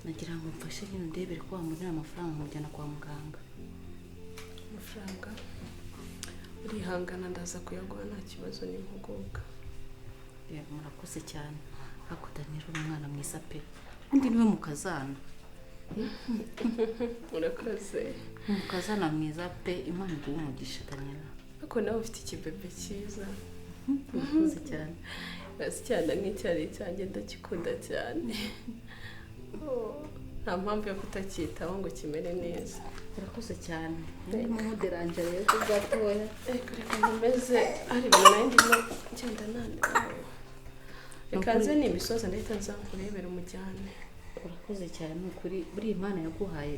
nagira ngo mfashe nyine ndebere ko wamubonera amafaranga mujyana kwa muganga. Amafaranga urihangana ndaza kuyaguha nta kibazo n'impuguka. Murakoze cyane. Ako Daniel umwana mwiza pe. Undi niwe mukazana. Urakoze. Mukazana mwiza pe, Imana iguhe umugisha Daniel. ariko nawe ufite ikibebe cyiza urakoze cyane basi cyane nk'icyari cyanjye ndakikunda cyane nta mpamvu yo kutacyitaho ngo kimere neza urakoze cyane ndimo muderanje rero kugatoya reka nkomeze ari ibintu nari ndimo ngenda nandikaho reka nze n'imisozi ndahita nza nkurebera umujyane urakoze cyane ukuri buri Imana yaguhaye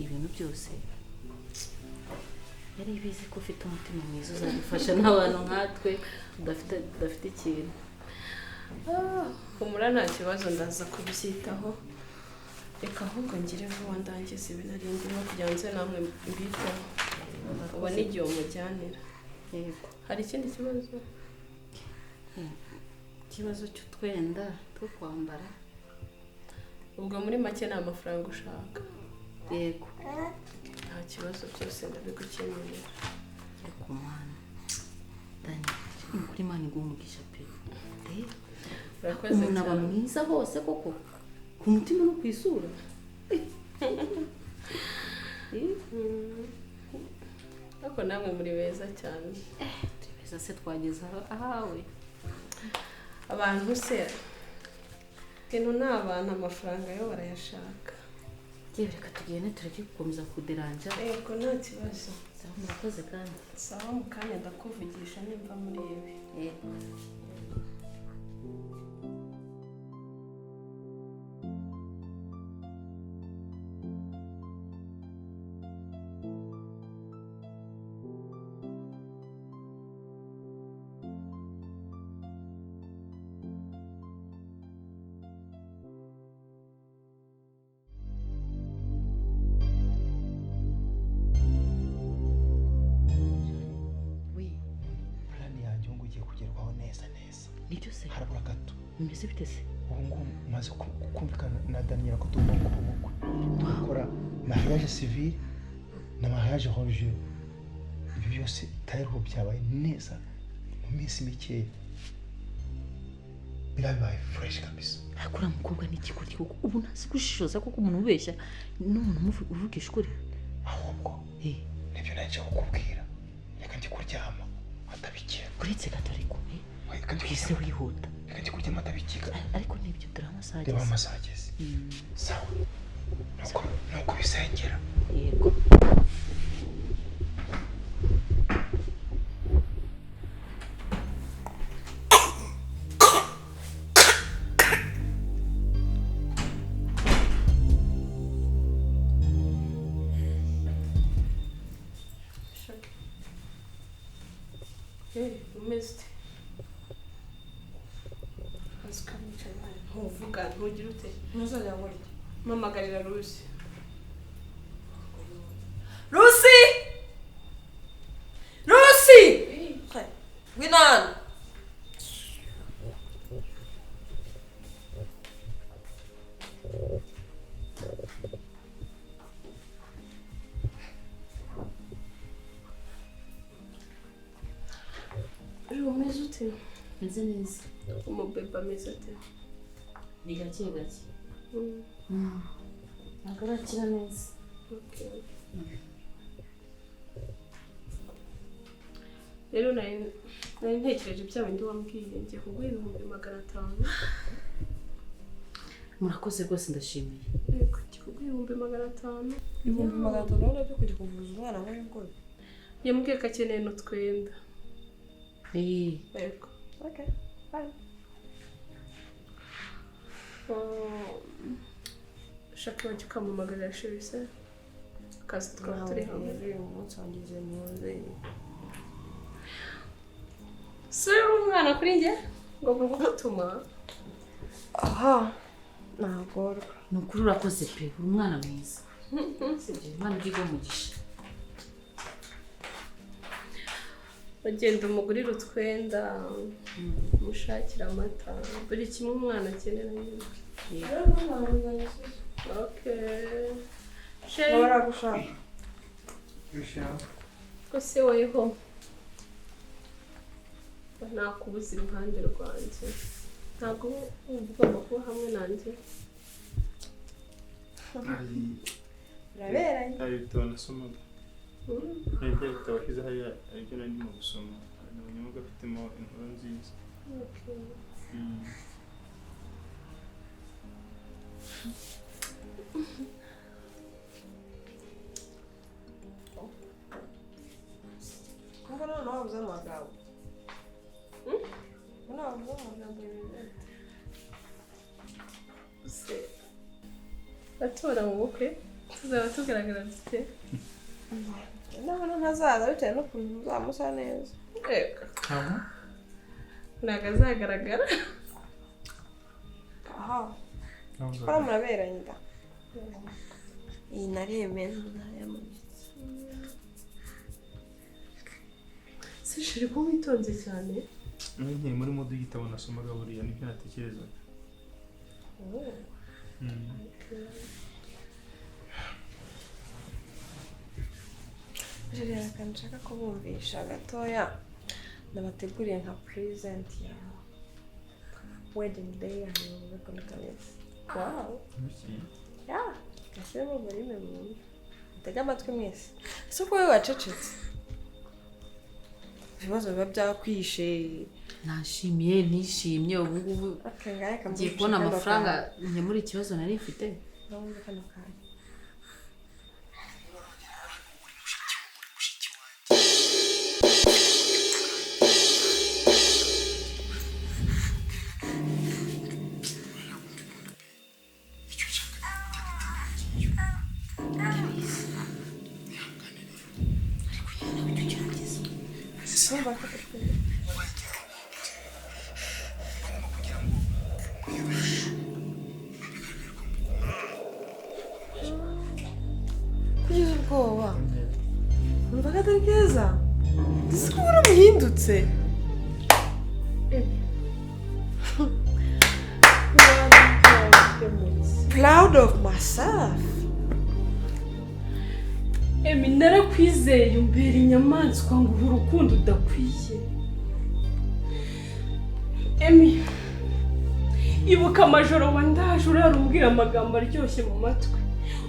ibintu byose yari ibizi ko ufite umutima mwiza uzagufasha n'abantu nkatwe udafite ikintu humura nta kibazo ndaza kubyitaho reka ahubwo ngire vuba ndangiza ibi nari ndimo kugira ngo nze namwe mbiteho ubone igihe umujyanira yego hari ikindi kibazo ikibazo cy'utwenda two kwambara ubwo muri make ni amafaranga ushaka yego nta kibazo byose ndabigukenerera ku Mana dani kuri Imana igumugisha pe urakoze umuntu aba mwiza hose koko ku mutima no ku isura ariko namwe muri beza cyane turi beza se twageza ahawe abantu se kintu ni abantu amafaranga yo barayashaka reka tugende tureke gukomeza kuderanja yego nta kibazo sawa murakoze kandi sawa mu kanya ndakuvugisha nimba muri ibi yego nibyo se harabura gato bimeze bite se ubu ngubu maze kumvikana na Daniel ko tugomba gukora ubukwe dukora mariage civil na mariage religieux ibyo byose tayariho byabaye neza mu minsi mikeya birabaye fresh kabisa akora mukobwa n'ikigoryi kuko ubu ntazi gushishoza kuko umuntu ubeshya n'umuntu uvugisha ukuri ahubwo nibyo naje kukubwira reka ndi kuryama atabikira uretse gato ariko twise wihuta reka ndi kuryama atabikira ariko nibyo dore amasaha ageze reba amasaha ageze sawa nuko bisengera yego umeze azikamicaye ntuvuga ntugire ute ntuzajya ngo rye mpamagarira Rusi Rusi Rusi winana umeze ute meze neza umubebe ameze ate ni gake gake ntabwo arakira neza rero nari ntekereje bya bindi wambwiye ngiye kuguha 500. murakoze rwose ndashimiye yego ngiye kuguha 500. 500 urabona byo kujya kuvuza umwana we ngo yambwiye ko akeneye n'utwenda yego okay fine shaka wajya ukamumagarira Sherise akazi tukaba turi hamwe uyu munsi wangize ntuze si umwana kuri njye ngo kugutuma aha nagorwa ni ukuri urakoze pe uri umwana mwiza Imana ijye umugisha bagenda umugurira utwenda mushakira amata buri kimwe umwana akenera nyine okay shora gushaka ko se weho nakubuza iruhande rwanjye ntabwo ugomba kuba hamwe nanjye uraberanye ari tona somaga ibyo bitabo kiza hariya aribyo nari ndimo gusoma nabonye ko afitemo inkuru nziza. Nkuko noneho wabuze amagambo. Wabuze amagambo y'ibintu. Atora mu bukwe tuzaba tugaragara dute? Ndabona ntazaza bitewe n'ukuntu uzamusa neza. Ntabwo azagaragara. Aha. Kora muraberanye da. Iyi nareme ntayamanitse. Sishiri ko witonze cyane. Ngiye muri mudu y'igitabo nasomaga buriya nibyo natekereza. Rero kandi nshaka kubumvisha gatoya nabateguriye nka present ya wedding day hano muri Konakanes. Wow. Ya, gashyiramo volume mu. Tega amatwi mwese. Ese ko wowe wacecetse? Ibibazo biba byakwishe. Nashimiye nishimye ubu ngubu ngiye kubona amafaranga nyamuri ikibazo nari mfite. Ndabona kano kanya. Kugeza ubwoba umvaga atari keza ese ko waramuhindutse proud of myself. Emi narakwizeye umbera inyamaswa ngo ubu urukundo udakwiye. Emi ibuka amajoro wandaje urarumbwira amagambo aryoshye mu matwi.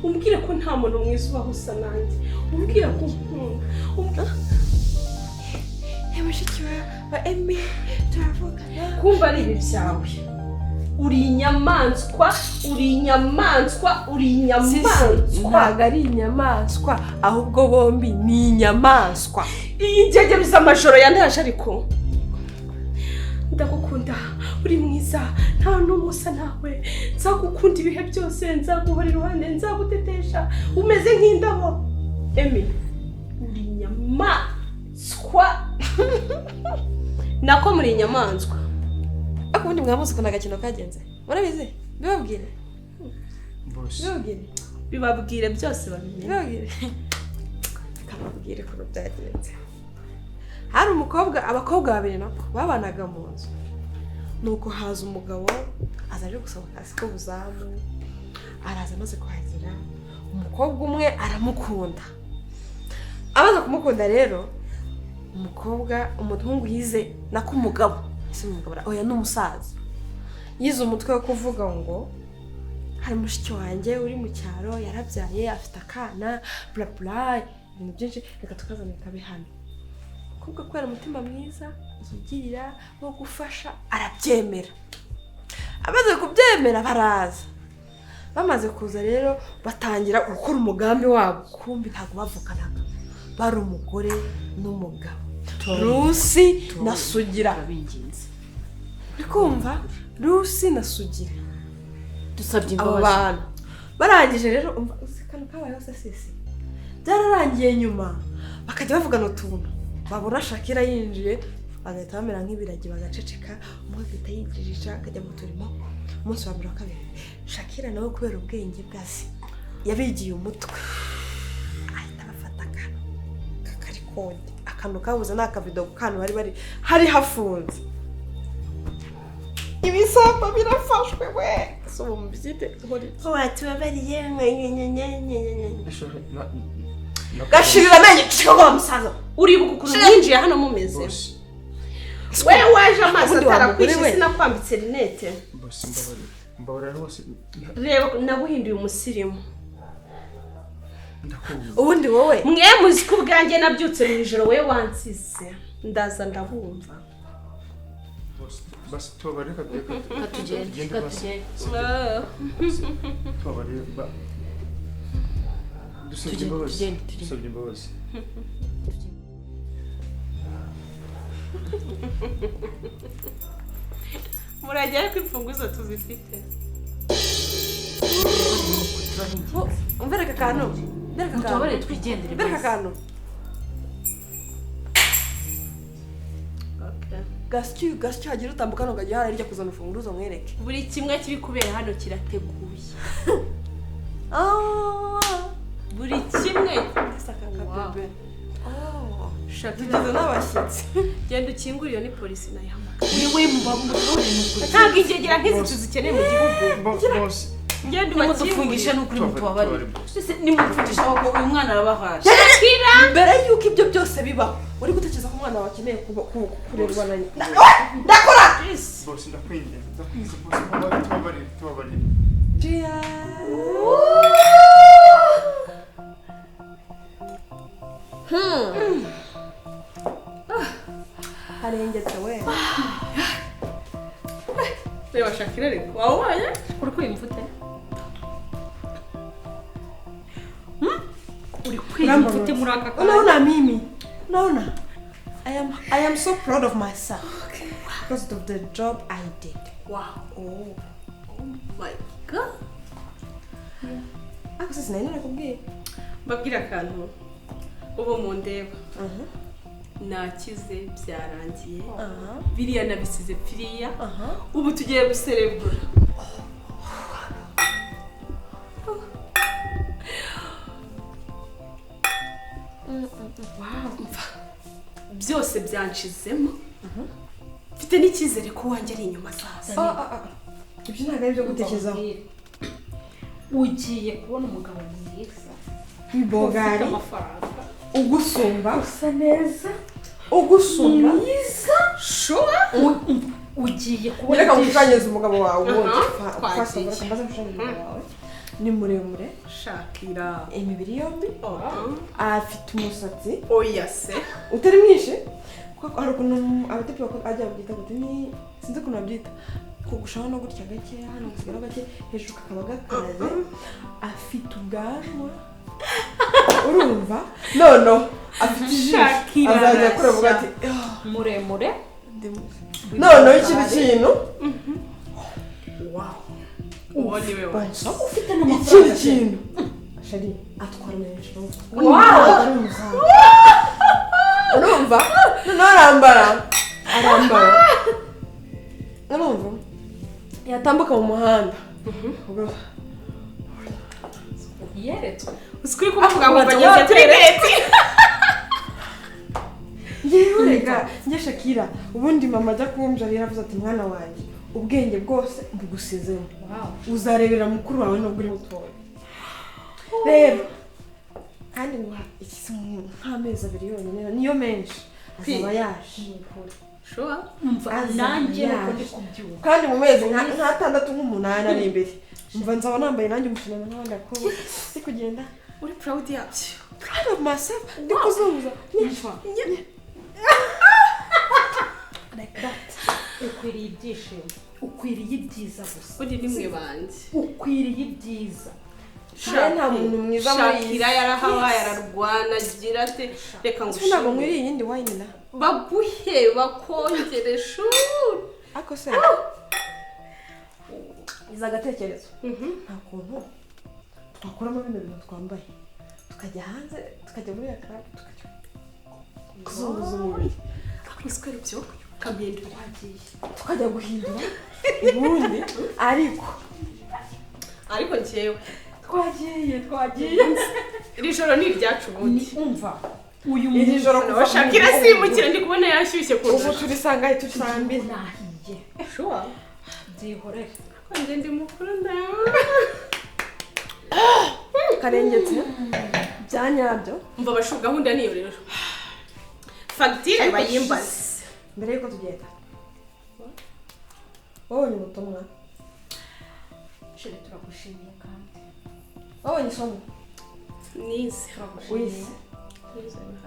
Umbwira ko nta muntu mwiza ubaho usa nanjye. Umbwira ko nkunda. Mushiki wa Emi turavuga. Kumva ari ibi byawe. Uri inyamaswa, uri inyamaswa, uri inyamaswa. Ntabwo ari inyamaswa ahubwo bombi ni inyamaswa. Iyi ngegeruza amajoro yandaje ariko. Ndagukunda uri mwiza nta n'umwe usa nawe. Nzagukunda ibihe byose, nzaguhora iruhande, nzagutetesha umeze nk'indabo. Emi uri inyamaswa. Nako muri inyamaswa. Ako ubundi mwamuzi ko nagakino kagenze. Murabizi? Bibabwire. Boss. Bibabwire. Bibabwire byose babimenye. Bibabwire. Kababwire ko byagenze. Hari abakobwa babiri nako babanaga mu nzu. Nuko haza umugabo azaje gusaba akazi ko buzamu. Araza amaze kuhagera. Umukobwa umwe aramukunda. Amaze kumukunda rero umuhungu yize nako umugabo. Ese umugabo oya n'umusaza. Yize umutwe wo kuvuga ngo hari mushiki wanjye uri mu cyaro yarabyaye afite akana bla bla ibintu byinshi reka tukazana kabe hano. Kuko kwera umutima mwiza yigirira wo gufasha arabyemera. Amaze kubyemera baraza. Bamaze kuza rero batangira gukora umugambi wabo kumbi ntago bavukanaga. Bari umugore n'umugabo. Rusi na Sugira abinginze. Ndikumva Rusi na Sugira. Dusabye Abo imbabazi. bantu barangije rero umva usikana kabaye sisi. Byararangiye nyuma bakajya bavugana utuntu. Babura Shakira yinjiye bagahita bamera nk'ibiragi bagaceceka umwe agahita yinjirisha akajya mu turimo. Umunsi wa mbere wa kabiri Shakira nawe kubera ubwenge bwasi yabigiye umutwe. Ahita bafata akantu kakari kode akantu kabuze n'akavido kantu bari hari hafunze. Ibisamba birafashwe we. So mubyite hori. Watubabariye nyenyenyenyenyenyenye. Gashirira amenye cyo musaza. Uribuka ukuntu yinjiye hano mumeze. Wewe waje amaso atarakwishe sinakwambitse rinete. Mbabara rwose. Reba nabuhinduye umusirimu. ubundi wowe mwe muzi ko ubwanjye nabyutse mu ijoro we wansize ndaza ndabumva basi tubabareka katugende tubabareka dusabye imbabazi murajyayo ko imfunguzo tuzifite umvereka akantu mutubabare twigendere mvereka akantu gasyo hagira utambuka hano ukajya hariya rijya kuzana imfunguzo mwereke buri kimwe kiri kubera hano kirateguye buri kimwe tugeze n'abashyitsi genda ukingure iyo ni polisi nayihamagara wewe mubabure ntabwo ingegera nk'izi tuzikeneye mu gihugu ngenda mudufungishe n'ukuri mutubabare nimupfungisha ahubwo uyu mwana arabahaje mbere y'uko ibyo byose bibaho uri gutekereza ko umwana wawe akeneye kurerwa na nyina ndakora bose ndakwinginze bose tubabarire harengetse we reba Shakira ariko wawubaye uri kwiyumvute uri kwiyumvute muri aka kanya unaona mimi unaona I am so proud of myself because of the job I did. Wow. Oh my god. Ako sasa nani nakubwiye mbabwira akantu ubu mu ndeba nakize byarangiye biriya nabisize piriya ubu tugiye guserebura byose byanshizemo mfite n'icyizere ko wanjye ari inyuma sasa ibyo ntabwo ari byo gutekerezaho ugiye kubona umugabo mwiza ibogari ugusumba usa neza ugusumba mwiza shuwa ugiye kubona reka mushanyirize umugabo wawe ubundi twagiye mbaze mushanyirize umugabo wawe ni muremure Shakira imibiri yombi afite umusatsi oya se utari mwinshi kuko hari ukuntu abatipe ajya babyita gute ni sinzi ukuntu babyita kugushaho no gutya gake hano gusigara gake hejuru kakaba gakaze afite ubwanwa urumva no afite ijisho azajya akora avuga ati muremure no ikindi kintu wow uwo ni we bansa ufite n'amafaranga ikindi kintu shari atwara menshi urumva noneho arambara urumva yatambuka mu muhanda yeretswe usikuri kuvuga ngo bageze kuri gate ngewe rega nge Shakira ubundi mama ajya kumja yaravuze ati mwana wanjye ubwenge bwose mbugusizemo uzarebera mukuru wawe no guri mutoya rero kandi ngo iki nk'amezi abiri yonyine niyo menshi azaba yaje shuwa nanjye uko ndi kubyuka kandi mu mezi nk'atandatu nk'umunani ari imbere mva nzaba nambaye nanjye umushinga n'abandi bakobwa si kugenda uri proud yabyo proud of myself ndi kuzunguza nyumva like that ukwiriye ibyishimo ukwiriye ibyiza gusa uri nimwe banje ukwiriye ibyiza nta muntu mwiza muri Shakira yarahabaye ararwana agira ate reka ngo ntabwo mwiriye iyindi wine na baguhe bakongere shuri ako se iza agatekerezo nta kuntu twakuramo bino bintu twambaye tukajya hanze tukajya muri ya club tukajya kuzunguza umubiri akwiswe ibyo kamendo twagiye tukajya guhindura ubundi ariko njyewe twagiye iri joro ni iryacu ubundi umva uyu iri joro kuva Shakira simukira ndi kubona yashyushye kurusha ubu turisangaye turisambye nahiye shuwa byihorere kandi ndi mukuru ndawe karengetse byanyabyo umva bashu gahunda niyo rero fagitire bayimbaze mbere yuko tugenda wabonye ubutumwa shire turagushimiye kandi wabonye isomo nize wese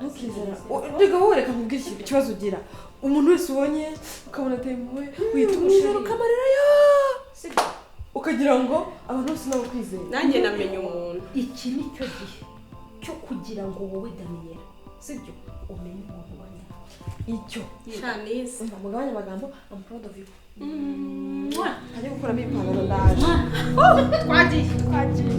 ntukizera reka wowe reka nkubwire ikibazo ugira umuntu wese ubonye ukabona ateye impuhwe wihita umwizera ukamarirayo ukagira ngo abantu bose nabo kwizera nanjye namenye umuntu iki ni cyo gihe cyo kugira ngo wowe Daniel sibyo umenye umuntu wanjye icyo Shanice mugabanya amagambo I'm proud of you ajya gukuramo ipantaro ndaje twagiye